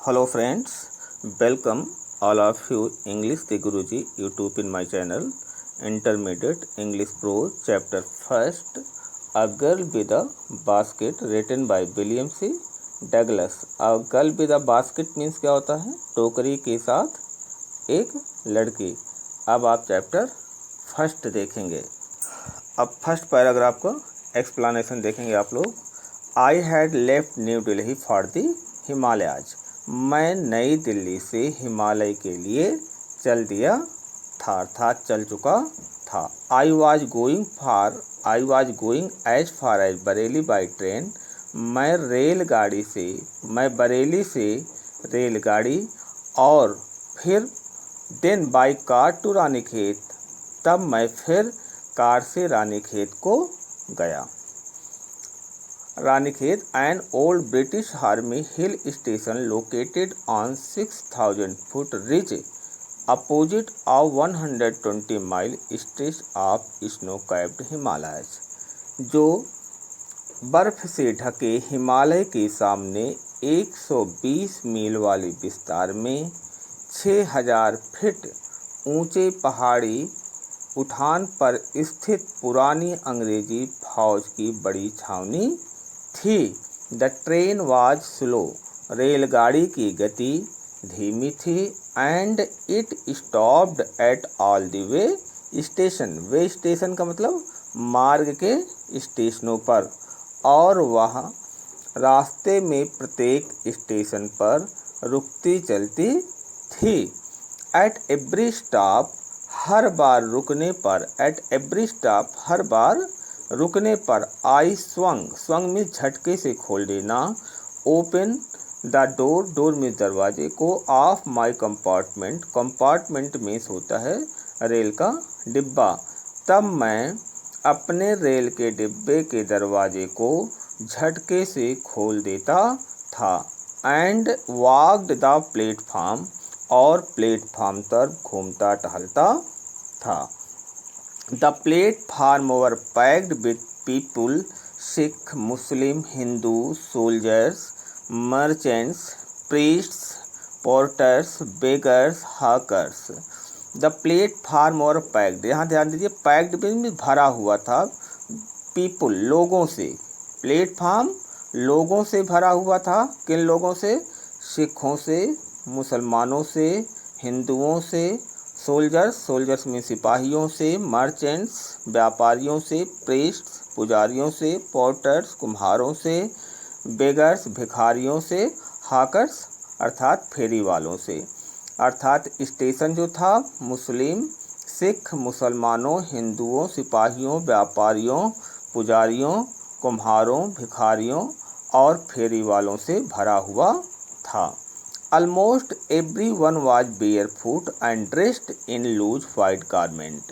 Hello friends, welcome all of you English the Guruji YouTube in my channel Intermediate English Pro Chapter First A Girl with a Basket written by William C. Douglas। A Girl with a Basket means क्या होता है? टोकरी के साथ एक लड़की। अब आप चैप्टर फर्स्ट देखेंगे। अब फर्स्ट पैराग्राफ का एक्सप्लेनेशन देखेंगे आप लोग। I had left new Delhi for the Himalayas. मैं नई दिल्ली से हिमालय के लिए चल दिया था अर्थात चल चुका था। I was going as far as Bareilly by train. मैं बरेली से रेलगाड़ी और फिर then by car to Ranikhet. तब मैं फिर कार से रानीखेत को गया। Ranikhet an old British army hill station located on 6000 foot ridge opposite of 120 mile stretch of snow capped Himalayas. जो बर्फ से ढके हिमालय के सामने 120 मील वाले विस्तार में 6000 फीट ऊंचे पहाड़ी उठान पर स्थित पुरानी अंग्रेजी फौज की बड़ी छावनी थी। The train was slow. रेलगाड़ी की गति धीमी थी। And it stopped at all the way station. Way station का मतलब मार्ग के स्टेशनों पर, और वह रास्ते में प्रत्येक स्टेशन पर रुकती चलती थी। एट एवरी स्टॉप हर बार रुकने पर आई स्वंग में झटके से खोल देना। ओपन द डोर में दरवाजे को। ऑफ माई कंपार्टमेंट में होता है रेल का डिब्बा। तब मैं अपने रेल के डिब्बे के दरवाजे को झटके से खोल देता था। एंड वॉक्ड द प्लेटफॉर्म, और प्लेटफॉर्म पर घूमता टहलता था। The platform were packed with people, Sikh, Muslim, Hindu, soldiers, merchants, priests, porters, beggars, hawkers. The platform were packed। यहाँ ध्यान दीजिए, packed में भरा हुआ था। people लोगों से, प्लेटफॉर्म लोगों से भरा हुआ था। किन लोगों से? सिखों से, मुसलमानों से, हिंदुओं से, सोल्जर्स में सिपाहियों से, मर्चेंट्स व्यापारियों से, प्रीस्ट्स पुजारियों से, पोर्टर्स कुम्हारों से, बेगर्स भिखारियों से, हाकर्स अर्थात फेरी वालों से। अर्थात स्टेशन जो था मुस्लिम, सिख, मुसलमानों, हिंदुओं, सिपाहियों, व्यापारियों, पुजारियों, कुम्हारों, भिखारियों और फेरी वालों से भरा हुआ था। Almost everyone was barefoot and dressed in loose white garment.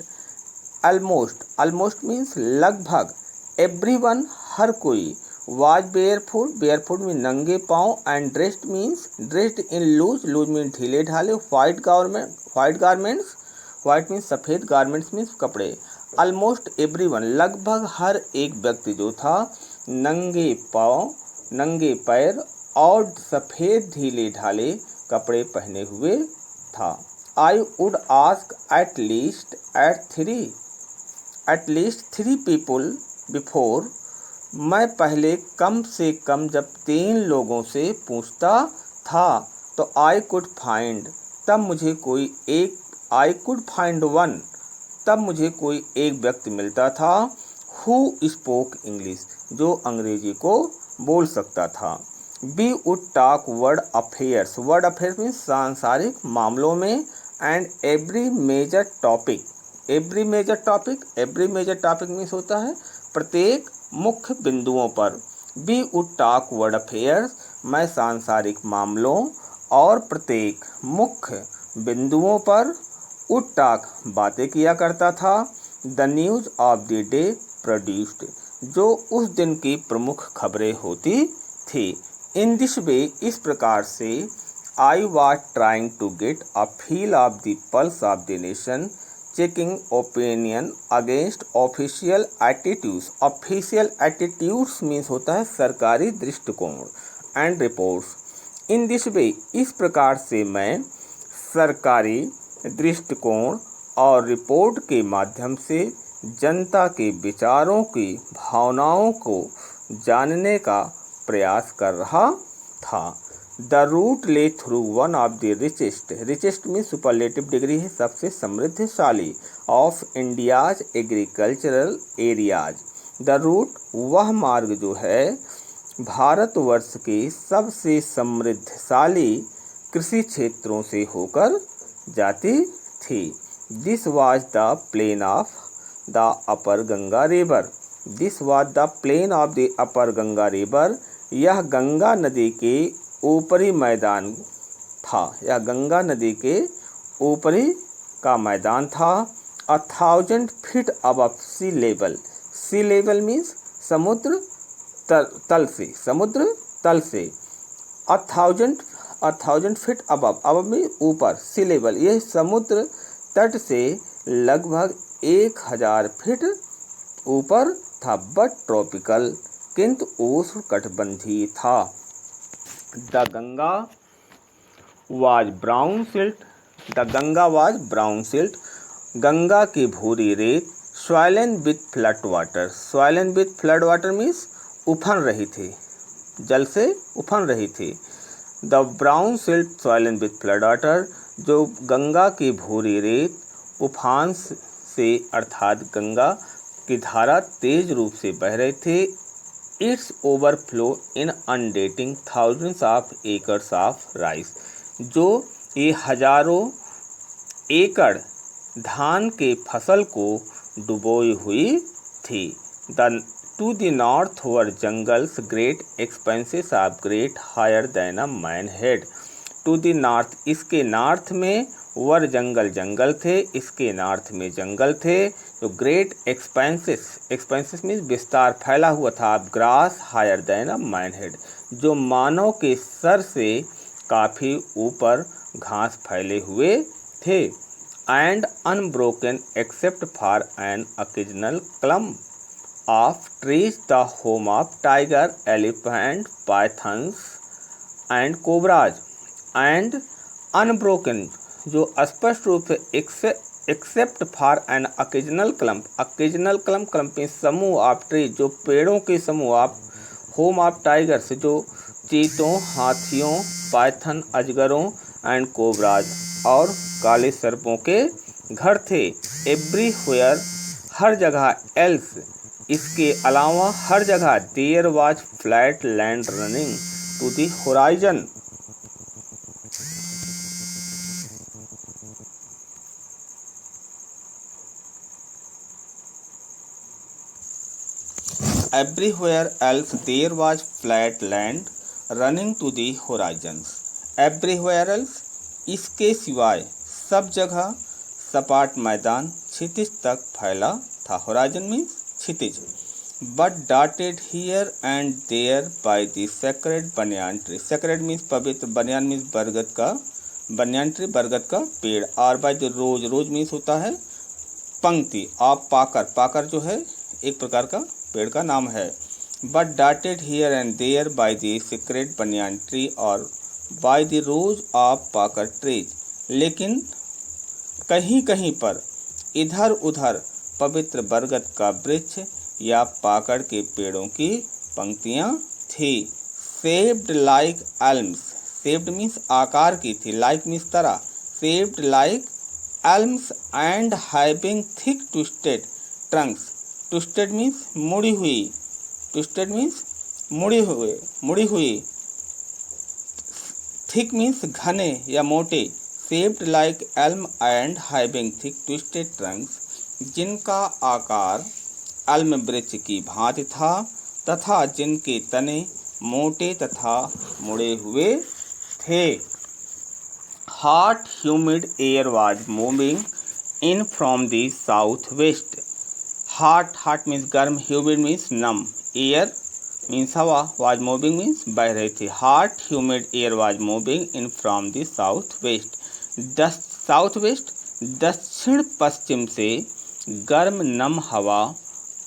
Almost means लगभग। Everyone हर कोई। was barefoot means नंगे पाँव। and dressed in loose means ढीले ढाले। white garments means सफ़ेद, garments means कपड़े। Almost everyone लगभग हर एक व्यक्ति जो था नंगे पाँव, नंगे पैर और सफ़ेद ढीले ढाले कपड़े पहने हुए था। I would ask at least three people before. मैं पहले कम से कम जब 3 लोगों से पूछता था तो आई कुड फाइंड वन, तब मुझे कोई एक व्यक्ति मिलता था। हु स्पोक इंग्लिश, जो अंग्रेजी को बोल सकता था। We would talk world affairs means सांसारिक मामलों में। and every major topic means होता है प्रत्येक मुख्य बिंदुओं पर। We would talk world affairs, मैं सांसारिक मामलों और प्रत्येक मुख्य बिंदुओं पर would talk बातें किया करता था। The news of the day produced, जो उस दिन की प्रमुख खबरें होती थी। इन दिस वे, इस प्रकार से I was trying to get a feel of the pulse of the nation, checking opinion against official attitudes. Official attitudes means होता है सरकारी दृष्टिकोण। And reports in this way, इस प्रकार से मैं सरकारी दृष्टिकोण और रिपोर्ट के माध्यम से जनता के विचारों की भावनाओं को जानने का प्रयास कर रहा था। The route lay through one of the richest में सुपरलेटिव डिग्री है, सबसे समृद्धशाली of India's agricultural areas. The route वह मार्ग जो है भारतवर्ष के सबसे समृद्धशाली कृषि क्षेत्रों से होकर जाती थी। This was the plain of the upper Ganga river. This was the plain of the upper Ganga river. यह गंगा नदी के ऊपरी मैदान था। यह गंगा नदी के ऊपरी का मैदान था। 1000 फीट अबव सी लेवल। सी लेवल मीन्स समुद्र तल से, समुद्र तल से। 1000 फीट अबव में ऊपर, सी लेवल यह समुद्र तट से लगभग 1000 फीट ऊपर था। बट ट्रॉपिकल, किंतु उष्णकटिबंधीय था। The Ganga was brown silt. The Ganga was brown silt. Ganga की भूरी रेत। Swollen with flood water. Swollen with flood water means उफन रही थी, जल से उफन रही थी। The brown silt swollen with flood water, जो गंगा की भूरी रेत उफान से अर्थात गंगा की धारा तेज रूप से बह रही थी। It's overflow inundating thousands of acres of rice, जो ये हजारों एकड़ धान के फसल को डुबोई हुई थी। To the north were jungles great expanses of great higher than a man head. To the north, इसके नॉर्थ में वर जंगल थे, इसके नॉर्थ में जंगल थे। जो ग्रेट एक्सपेंसेस मीन्स विस्तार, फैला हुआ था। Grass higher than a man head, जो मानव के सर से काफ़ी ऊपर घास फैले हुए थे। And unbroken except for an occasional clump of trees, the home of tiger, elephant, pythons and cobras. And unbroken, जो स्पष्ट रूप से except for an occasional clump में समूह ऑफ ट्री, जो पेड़ों के समूह ऑफ होम ऑफ टाइगर्स, जो चीतों, हाथियों, पाइथन अजगरों एंड कोबराज और काले सर्पों के घर थे। एवरीवेयर, हर जगह, एल्स, इसके अलावा हर जगह, there was flat land running to the horizon. Everywhere else there was flat land running to the horizons. Everywhere else, इसके सिवाय सब जगह सपाट मैदान क्षितिज तक फैला था। Horizon means Kshitij. But dotted here and there by the sacred banyan tree. Sacred means पवित्र, banyan means बरगद का, banyan tree बरगद का पेड़। और by the rose, rose means होता है पंक्ति। आप पाकर जो है एक प्रकार का पेड़ का नाम है। But dotted here and there by the secret banyan tree और by the rows of pakar trees, लेकिन कहीं कहीं पर इधर उधर पवित्र बरगद का वृक्ष या पाकड़ के पेड़ों की पंक्तियां थी। Shaped like elms, shaped means आकार की थी, लाइक मीन्स तरह, shaped like elms and having thick twisted Trunks. Twisted means मुड़ी हुई, ट्विस्टेड मीन्स मुड़ी हुई। थिक मीन्स घने या मोटे। Shaped like Elm and having thick twisted Trunks, जिनका आकार एल्म वृक्ष की भांति था तथा जिनके तने मोटे तथा मुड़े हुए थे। Hot humid air was moving in from the south west. Hot means गर्म, ह्यूमिड मीन्स नम, एयर मीन्स हवा, वाज मूविंग मीन्स बह रही थी। Hot humid air was moving in from the south west. South west, दक्षिण पश्चिम से गर्म नम हवा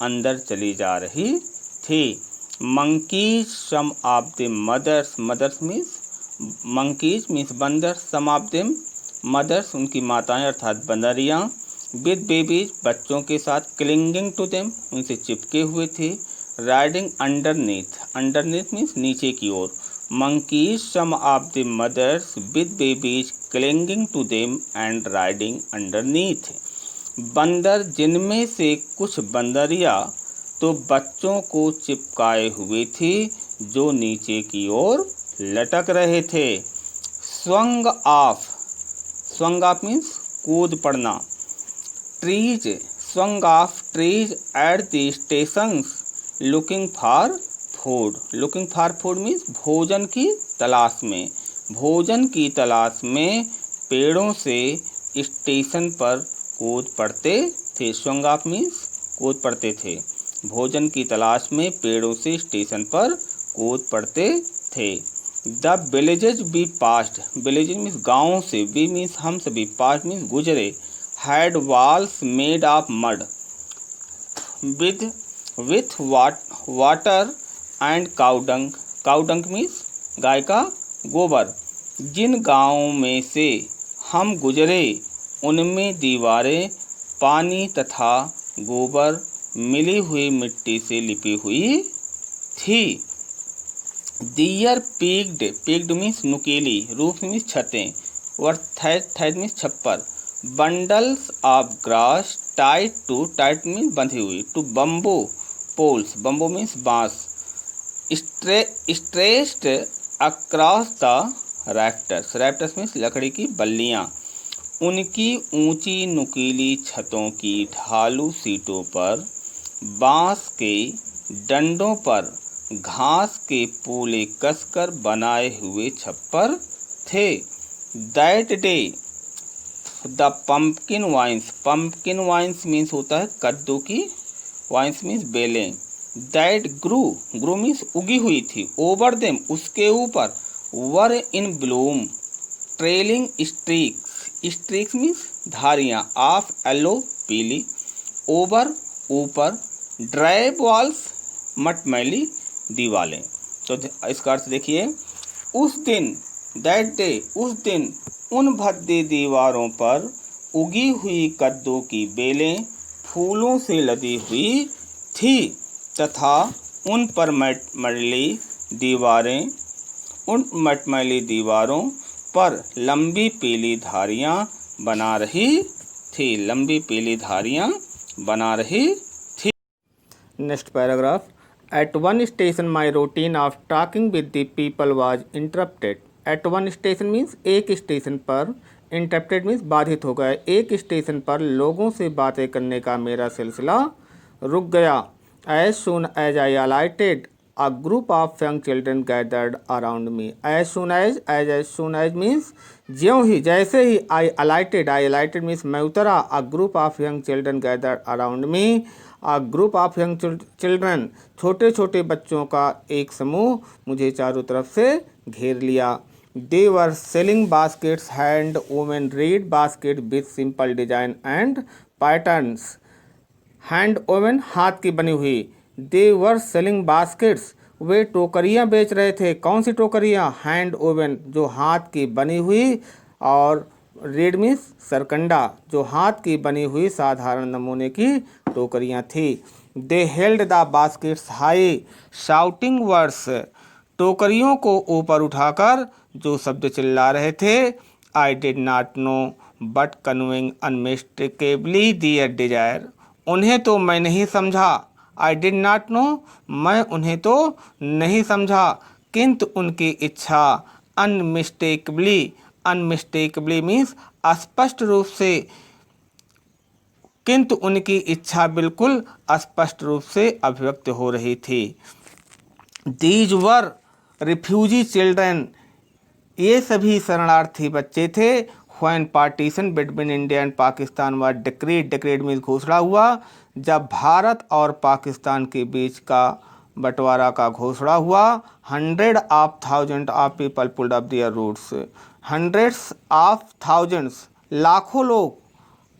अंदर चली जा रही थी। Monkeys, some of the mothers means monkeys means बंदर, सम ऑफ देम मदर्स उनकी माताएं अर्थात बंदरियाँ, विद बेबीज बच्चों के साथ, क्लिंगिंग टू देम उनसे चिपके हुए थे, राइडिंग अंडरनीथ, अंडरनीथ मीन्स नीचे की ओर, monkeys some of the mothers with babies clinging to them and riding underneath, बंदर जिनमें से कुछ बंदरिया तो बच्चों को चिपकाए हुए थे जो नीचे की ओर लटक रहे थे। स्वंग ऑफ मीन्स कूद पड़ना, trees swung of trees at the stations looking for food means भोजन की तलाश में, भोजन की तलाश में पेड़ों से स्टेशन पर कूद पड़ते थे। स्वंग ऑफ मीन्स कूद पड़ते थे, भोजन की तलाश में पेड़ों से स्टेशन पर कूद पड़ते थे। The villages we passed, villages means गाँव से, बी मीन्स हम सभी, पास्ट मीन्स गुजरे, had walls made of mud with water and cowdung means गाय का गोबर, जिन गाँवों में से हम गुजरे उनमें दीवारें पानी तथा गोबर मिली हुई मिट्टी से लिपी हुई थी। दियर पीक्ड मीन्स नुकीली, रूफ मीन्स छतें, और थैट मीन्स छप्पर, bundles of grass tied means बंधी हुई, to bamboo poles, bamboo means बांस, stretched across the rafters means लकड़ी की बल्लियाँ, उनकी ऊंची नुकीली छतों की ढालू सीटों पर बांस के डंडों पर घास के पूले कसकर बनाए हुए छप्पर थे। That day the pumpkin vines means होता है कद्दू की, वाइन्स मीन्स बेलें, दैट ग्रू मीन्स उगी हुई थी, ओवर देम उसके ऊपर, were in bloom, trailing streaks means धारियाँ, ऑफ येलो पीली, ओवर ऊपर, ड्राई वॉल्स मटमैली दीवालें। तो इसका अर्थ देखिए, उस दिन, दैट डे उस दिन, उन भद्दी दीवारों पर उगी हुई कद्दू की बेलें फूलों से लदी हुई थी तथा उन मटमैली दीवारों पर लंबी पीली धारियाँ बना रही थी। Next paragraph, at one station my routine of talking with the people was interrupted. At one station means एक स्टेशन पर, इंटरप्टेड मीन्स बाधित हो गया, एक स्टेशन पर लोगों से बातें करने का मेरा सिलसिला रुक गया। As soon as I alighted a group of young children gathered around me. As soon as means ज्यों ही, जैसे ही, I alighted means मैं उतरा, a group of young children gathered around me, a group of young children छोटे छोटे बच्चों का एक समूह मुझे चारों तरफ से घेर लिया। They were selling baskets, hand women reed basket with simple design and patterns, hand oven हाथ की बनी हुई, दे वर सेलिंग बास्केट्स वे टोकरियाँ बेच रहे थे। कौन सी टोकरियाँ? हैंड ओवन जो हाथ की बनी हुई, और रेड मीन्स सरकंडा जो हाथ की बनी हुई साधारण नमूने की टोकरियाँ थी। They held the baskets high shouting words टोकरियों को ऊपर उठाकर जो शब्द चिल्ला रहे थे। I did not know but conveying unmistakably their desire, उन्हें तो मैं नहीं समझा। आई डिड नॉट नो, मैं उन्हें तो नहीं समझा, किंतु उनकी इच्छा अनमिस्टेकबली मीन्स स्पष्ट रूप से, किंतु उनकी इच्छा बिल्कुल स्पष्ट रूप से अभिव्यक्त हो रही थी। दीज वर रिफ्यूजी चिल्ड्रन, ये सभी शरणार्थी बच्चे थे। When partition between India and Pakistan was decreed means घोषणा हुआ, जब भारत और पाकिस्तान के बीच का बंटवारा का घोषणा हुआ। Hundred of thousand of people pulled up their roots, hundreds of thousands लाखों लोग,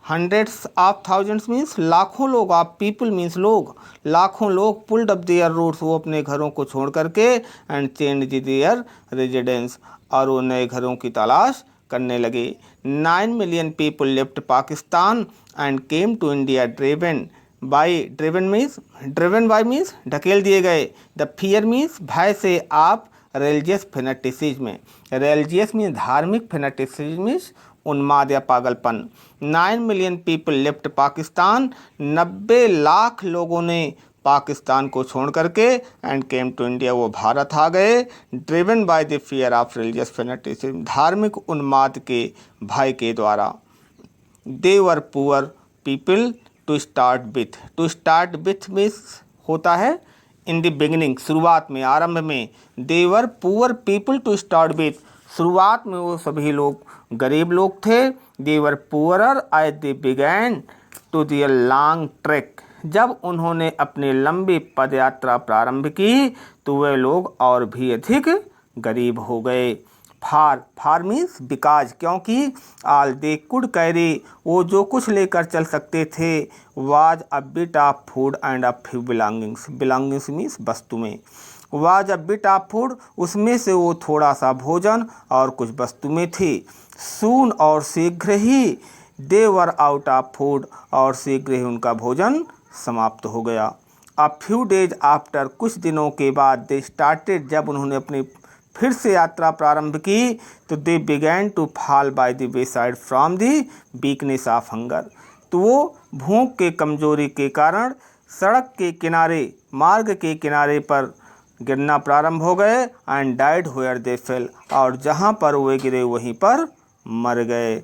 हंड्रेड्स ऑफ थाउजेंड्स मीन्स लाखों लोग, ऑफ पीपल मीन्स लोग, लाखों लोग, पुल्ड अप देयर रूट्स वो अपने घरों को छोड़ करके, एंड चेंज देयर रेजिडेंस और वो नए घरों की तलाश करने लगे। 9 million people left Pakistan and came to India driven by means ढकेल दिए गए। द फियर मीन्स भय से आप रिलीजियस फेनेटिसिज्म, रिलीजियस मीन्स धार्मिक, फेनेटिसिज्म मीन्स उन्माद या पागलपन। 9 million people left Pakistan, 90 lakh लोगों ने पाकिस्तान को छोड़ करके एंड केम टू इंडिया, वो भारत आ गए। Driven by the fear of religious fanaticism, धार्मिक उन्माद के भय के द्वारा। They were poor people to start with means होता है इन द बिगिनिंग, शुरुआत में, आरंभ में। They were poor people to start with, शुरुआत में वो सभी लोग गरीब लोग थे। They were poorer as they began to their long track, जब उन्होंने अपनी लंबी पदयात्रा प्रारंभ की तो वे लोग और भी अधिक गरीब हो गए। फार मीन्स बिकॉज, क्योंकि ऑल दे कुड कैरी, वो जो कुछ लेकर चल सकते थे। Was a bit of food and a few belongings, belongings means वस्तुएं। Was a bit of food, उसमें से वो थोड़ा सा भोजन और कुछ वस्तुएं थी। सून, और शीघ्र ही। दे वर आउट ऑफ फूड, और शीघ्र ही उनका भोजन समाप्त हो गया। अ फ्यू डेज आफ्टर, कुछ दिनों के बाद। दे स्टार्टेड, जब उन्होंने अपनी फिर से यात्रा प्रारंभ की तो they began to fall by the wayside from the weakness of hunger, तो वो भूख के कमजोरी के कारण सड़क के किनारे, मार्ग के किनारे पर गिरना प्रारंभ हो गए। And died where they fell, और जहाँ पर वे गिरे वहीं पर मर गए।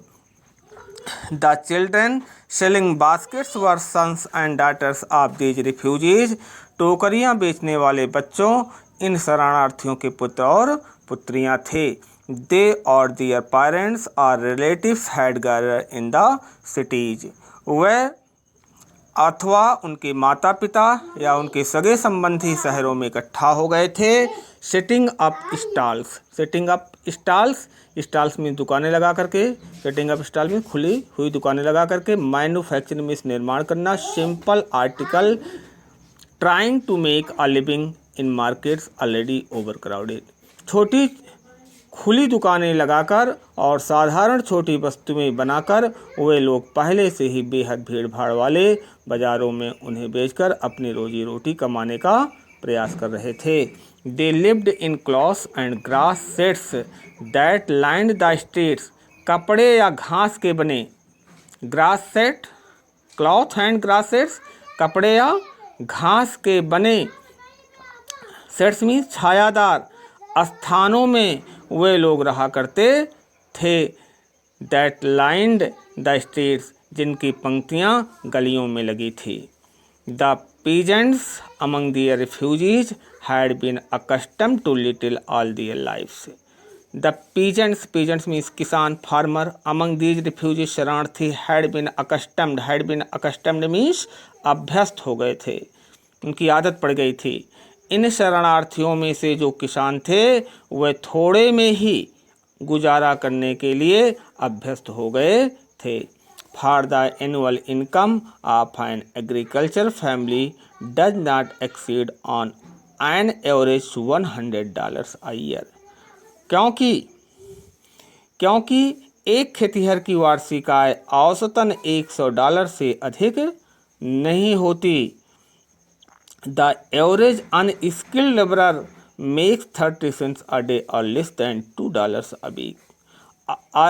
The children selling baskets were sons and daughters of these refugees, टोकरियाँ बेचने वाले बच्चों इन शरणार्थियों के पुत्र और पुत्रियां थे। दे और दियर पेरेंट्स और relatives had gathered in the cities, वह अथवा उनके माता पिता या उनके सगे संबंधी शहरों में इकट्ठा हो गए थे। Setting up stalls, setting up stalls, stalls में दुकानें लगा करके, सेटिंग अप स्टॉल में खुली हुई दुकानें लगा करके। मैन्युफैक्चरिंग में निर्माण करना। Simple article, trying to make a living in markets already over crowded, छोटी खुली दुकानें लगाकर और साधारण छोटी वस्तुएं बनाकर वे लोग पहले से ही बेहद भीड़ भाड़ वाले बाज़ारों में उन्हें बेचकर अपनी रोजी रोटी कमाने का प्रयास कर रहे थे। They lived in clothes and grass sets that lined the streets, कपड़े या घास के बने, gross set, cloth and grass sets, कपड़े या घास के बने, सेट्स मीन्स छायादार स्थानों में वे लोग रहा करते थे। दैट लाइंड द स्ट्रीट्स, जिनकी पंक्तियाँ गलियों में लगी थी। The peasants among their refugees had been accustomed to little all their lives. The peasants, peasants means किसान, फार्मर, अमंग दीज रिफ्यूजीज शरणार्थी, हैड बीन अकस्टम्ड मीन्स अभ्यस्त हो गए थे, उनकी आदत पड़ गई थी। इन शरणार्थियों में से जो किसान थे वह थोड़े में ही गुजारा करने के लिए अभ्यस्त हो गए थे। For the annual income of an agriculture family does not exceed on an average $100 a year, क्योंकि एक खेतिहर की वार्षिक आय औसतन $100 से अधिक नहीं होती। The average unskilled laborer makes 30 cents a day or less than $2 a week.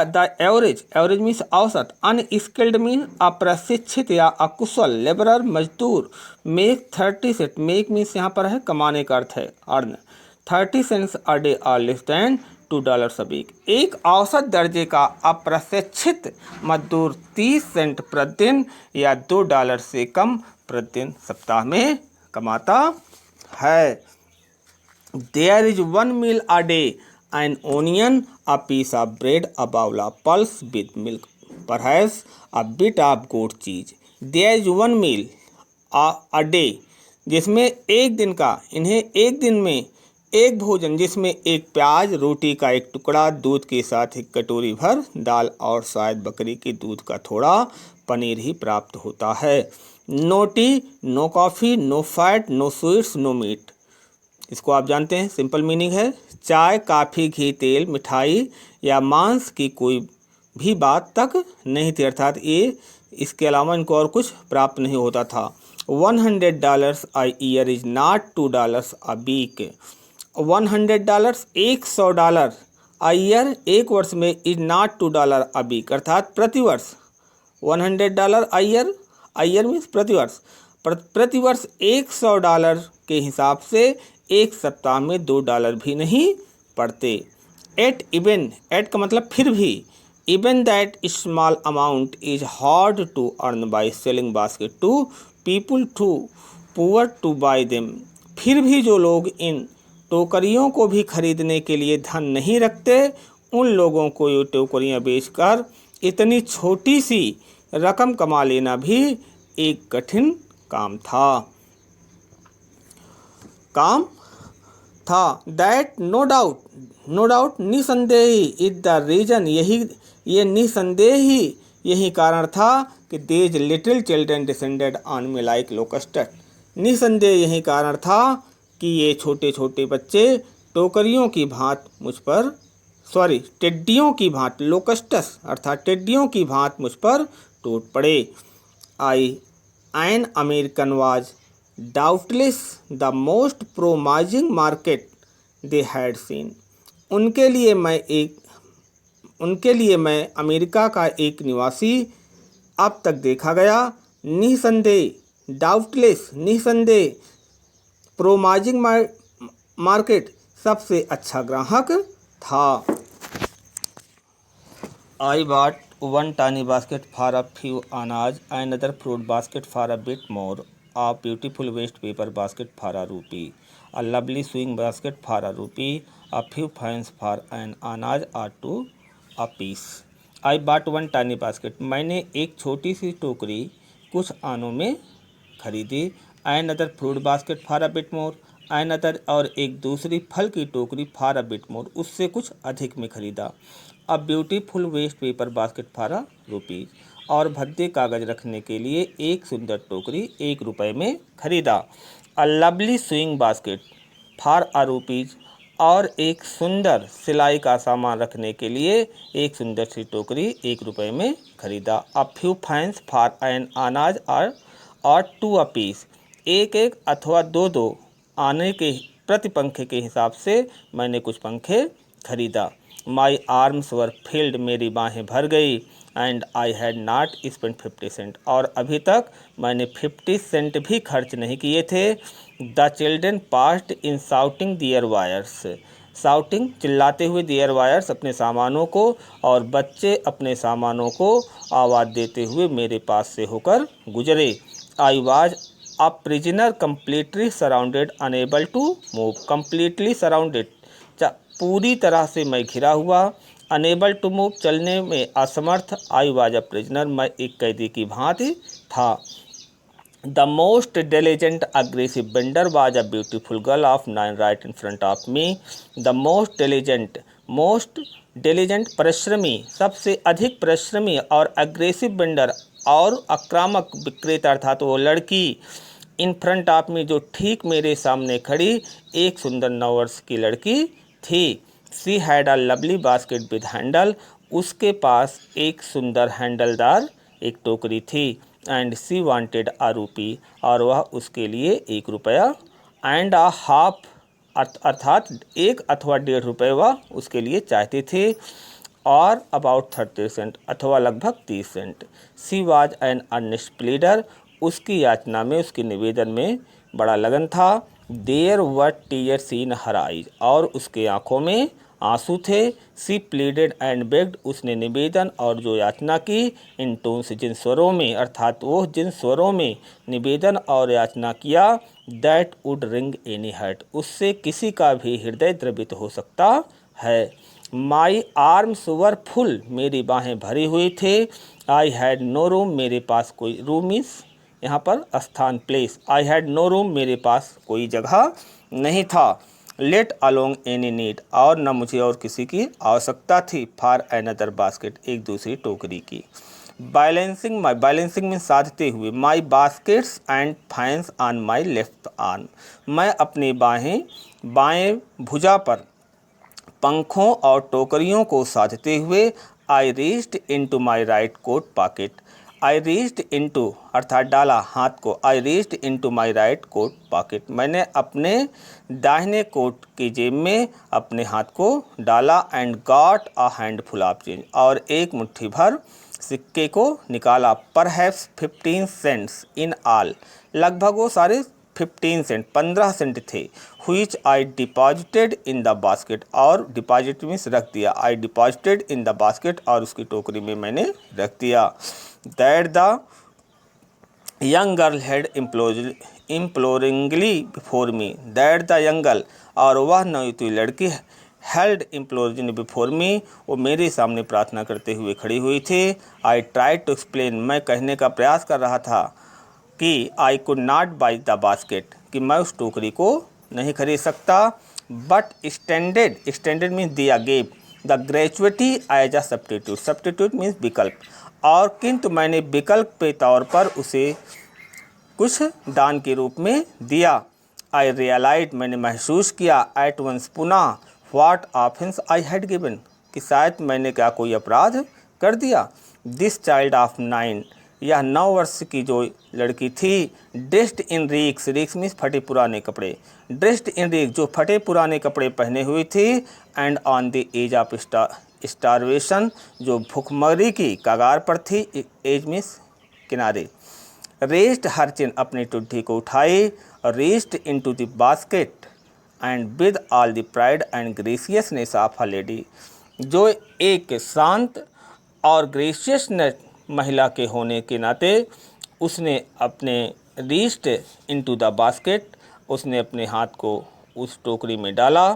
The average means औसत, unskilled means अप्रशिक्षित या अकुशल, लेबरर मजदूर, make 30 cents, make means यहाँ पर है कमाने का अर्थ है, earn, 30 cents a day or less than $2 a week। एक औसत दर्जे का अप्रशिक्षित मजदूर 30 सेंट प्रतिदिन या $2 से कम प्रतिदिन सप्ताह में कमाता है। There is one meal a day, an onion, a piece of bread, a bowl of pulse with milk, perhaps a bit of goat cheese. There is one meal a day, जिसमें एक दिन का, इन्हें एक दिन में एक भोजन जिसमें एक प्याज, रोटी का एक टुकड़ा, दूध के साथ एक कटोरी भर दाल और शायद बकरी के दूध का थोड़ा पनीर ही प्राप्त होता है। No tea, no coffee, no fat, no sweets, no meat. इसको आप जानते हैं, सिंपल मीनिंग है चाय, काफ़ी, घी, तेल, मिठाई या मांस की कोई भी बात तक नहीं थी, अर्थात ये इसके अलावा इनको और कुछ प्राप्त नहीं होता था। $100 a year is not $2 a week। $100 $100 a year एक वर्ष में इज नॉट $2 a week अर्थात प्रतिवर्ष। $100 a year मीन्स प्रतिवर्ष, प्रतिवर्ष $100 के हिसाब से एक सप्ताह में $2 भी नहीं पड़ते। एट का मतलब फिर भी, even that small amount is hard to earn by selling basket to people too poor to buy them। फिर भी जो लोग इन टोकरियों को भी खरीदने के लिए धन नहीं रखते, उन लोगों को ये टोकरियां बेचकर इतनी छोटी सी रकम कमा लेना भी एक कठिन काम था। दैट नो डाउट निसंदेह इज द रीजन, ये निसंदेह ही यही कारण था कि देज little children descended on me like locust. निसंदेह यही कारण था कि ये छोटे छोटे बच्चे टोकरियों की भांत मुझ पर, टिड्डियों की भांत, लोकस्टस अर्थात टिड्डियों की भांत मुझ पर टूट पड़े। An American was doubtless the most promising market they had seen. उनके लिए मैं अमेरिका का एक निवासी अब तक देखा गया निसंदेह, डाउटलेस निसंदेह, प्रोमाइजिंग मार्केट सबसे अच्छा ग्राहक था। I bought one tiny basket for a few anaj, another fruit basket for a bit more, a beautiful waste paper basket for a rupee, a lovely sewing basket for a rupee, a few fines for an anaj or two a piece। I bought one tiny basket। मैंने एक छोटी सी टोकरी कुछ आनों में खरीदी। another fruit basket for a bit more, another और एक दूसरी फल की टोकरी for a bit more, उससे कुछ अधिक में खरीदा। A beautiful waste paper basket for a rupees, और भद्दे कागज़ रखने के लिए एक सुंदर टोकरी ₹1 में खरीदा। A lovely swing basket for a rupees, और एक सुंदर सिलाई का सामान रखने के लिए एक सुंदर सी टोकरी ₹1 में खरीदा। A few fines for an अनाज और 2 a piece, एक एक अथवा 2 आने के प्रति पंखे के हिसाब से मैंने कुछ पंखे खरीदा। माई आर्म्स वर फिल्ड, मेरी बाहें भर गई। And I had not spend 50 cent, और अभी तक मैंने 50 सेंट भी खर्च नहीं किए थे। The children passed in shouting their wares, shouting चिल्लाते हुए, दियर वायर्स अपने सामानों को, और बच्चे अपने सामानों को आवाज़ देते हुए मेरे पास से होकर गुजरे। I was a prisoner completely surrounded unable to move, completely surrounded पूरी तरह से मैं घिरा हुआ, अनेबल टू मूव चलने में असमर्थ। आई वाज अ प्रिजनर, मैं एक कैदी की भांति था। The most diligent aggressive vendor was a beautiful girl of 9 right in front of me. The most diligent परिश्रमी, सबसे अधिक परिश्रमी, और अग्रेसिव वेंडर और आक्रामक विक्रेता अर्थात वो लड़की, इन फ्रंट ऑफ मी जो ठीक मेरे सामने खड़ी एक सुंदर 9 वर्ष की लड़की थी। She had a lovely basket with handle, उसके पास एक सुंदर हैंडलदार एक टोकरी थी। एंड सी वांटेड अ रूपी, और वह उसके लिए ₹1 एंड अ हाफ अर्थात 1 अथवा ₹1.5 वह उसके लिए चाहते थे, और अबाउट 30 सेंट अथवा लगभग 30 cent. She was an earnest pleader, उसकी याचना में, उसके निवेदन में बड़ा लगन था। There were tears in her eyes, और उसके आंखों में आंसू थे। सी प्लीडेड एंड बेग्ड, उसने निवेदन और जो याचना की, इन टोन्स जिन स्वरों में, अर्थात वो जिन स्वरों में निवेदन और याचना किया, that would ring any heart, उससे किसी का भी हृदय द्रवित हो सकता है। माई आर्म्स वर फुल, मेरी बाहें भरी हुई थे। आई हैड नो रूम, मेरे पास कोई रूम यहाँ पर स्थान place, I had no room, मेरे पास कोई जगह नहीं था। लेट अलोंग एनी नीड, और न मुझे और किसी की आवश्यकता थी। फॉर अनदर बास्केट, एक दूसरी टोकरी की। बैलेंसिंग में साधते हुए, my baskets and fines on my left arm, मैं अपनी बाएं भुजा पर पंखों और टोकरियों को साधते हुए I reached into my right coat pocket. I reached into अर्थात डाला हाथ को, I reached into my right coat pocket, मैंने अपने दाहिने कोट की जेब में अपने हाथ को डाला। And got a handful of change, और एक मुट्ठी भर सिक्के को निकाला। परहैप्स 15 सेंट्स इन ऑल, लगभग वो सारे 15 सेंट 15 सेंट थे। Which I deposited in the basket, और डिपॉजिट मीन्स रख दिया। I deposited in the basket, और उसकी टोकरी में मैंने रख दिया। That the young girl had imploringly before me, that the young girl, और वह नौजवान लड़की हेल्ड इम्प्लोरिंग बिफोर मी, वो मेरे सामने प्रार्थना करते हुए खड़ी हुई थी। आई ट्राइड टू एक्सप्लेन, मैं कहने का प्रयास कर रहा था कि I could not buy the basket, कि मैं उस टोकरी को नहीं खरीद सकता। बट एक्सटेंडेड मीन्स दिया, gave the gratuity as a substitute, substitute means विकल्प, और किंतु मैंने विकल्प के तौर पर उसे कुछ दान के रूप में दिया। आई रियलाइज, मैंने महसूस किया, एट वंस पुनः, what offence I had given, कि शायद मैंने क्या कोई अपराध कर दिया। दिस चाइल्ड ऑफ 9, यह 9 वर्ष की जो लड़की थी, dressed in reeks, reeks means फटे पुराने कपड़े, ड्रेस्ड इन रीक्स जो फटे पुराने कपड़े पहने हुई थी। And on the edge of starvation, जो भूखमरी की कगार पर थी, एज मीन्स किनारे। रेस्ट हर चिन, अपनी टुड्डी को उठाई। Rest into the basket and with all the pride and graciousness of a lady, जो एक शांत और ग्रेसियसनेस महिला के होने के नाते उसने अपने रीस्ट इनटू द बास्केट, उसने अपने हाथ को उस टोकरी में डाला।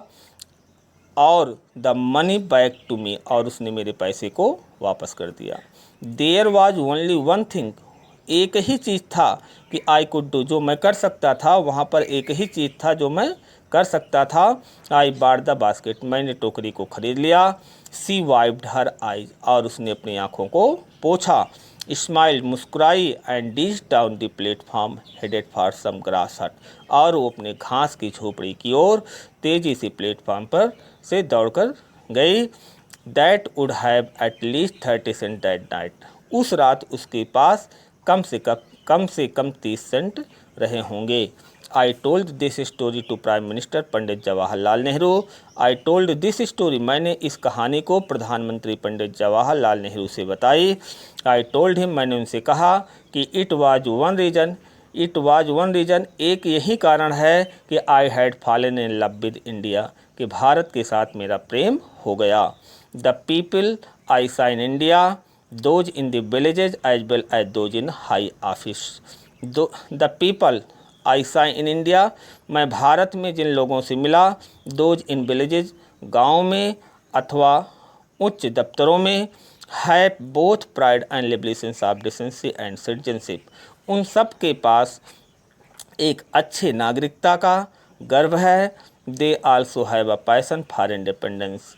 और the money back to me, और उसने मेरे पैसे को वापस कर दिया। There was only one thing, एक ही चीज़ था कि आई कुड डू, जो मैं कर सकता था, वहाँ पर एक ही चीज़ था जो मैं कर सकता था। आई बार द बास्केट, मैंने टोकरी को खरीद लिया। सी वाइप्ड हर आइज, और उसने अपनी आँखों को पोछा। स्माइल, मुस्कुराई। And ditch down the platform headed for some grass hut, और वो अपने घास की झोपड़ी की ओर तेज़ी से प्लेटफॉर्म पर से दौड़कर गई। That would have at least 30 cent that night, उस रात उसके पास कम से कम 30 सेंट रहे होंगे। I told this story to prime minister Pandit Jawaharlal Nehru. I told this story, मैंने इस कहानी को प्रधानमंत्री पंडित जवाहरलाल नेहरू से बताई। आई टोल्ड हिम, मैंने उनसे कहा कि इट वाज वन रीज़न, एक यही कारण है कि I had fallen in love with India, कि भारत के साथ मेरा प्रेम हो गया। The people I saw in India, those in the villages as well as those in high office. The people I saw in India, मैं भारत में जिन लोगों से मिला, दोज इन विलेजेज, गाँव में अथवा उच्च दफ्तरों में, have both pride and liberations of decency and citizenship, उन सब के पास एक अच्छे नागरिकता का गर्व है। They also have a passion for independence,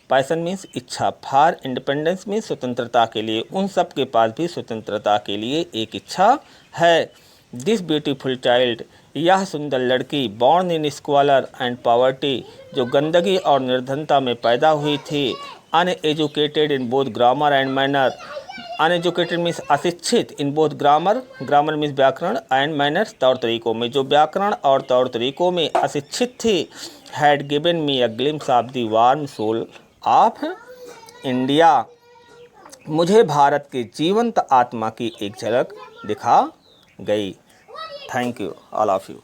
passion means इच्छा, फॉर इंडिपेंडेंस मीन्स स्वतंत्रता के लिए, उन सब के पास भी स्वतंत्रता के लिए एक इच्छा है। दिस ब्यूटीफुल चाइल्ड, यह सुंदर लड़की, बॉर्न इन स्क्वालर एंड पॉवर्टी, जो गंदगी और निर्धनता में पैदा हुई थी, uneducated in both grammar and manner, uneducated means अशिक्षित, इन बोथ ग्रामर मीन्स व्याकरण, एंड मैनर्स तौर तरीकों में, जो व्याकरण और तौर तरीकों में अशिक्षित थी। Had given me a glimpse of the warm soul of India, मुझे भारत के जीवंत आत्मा की एक झलक दिखा गई। Thank you all of you.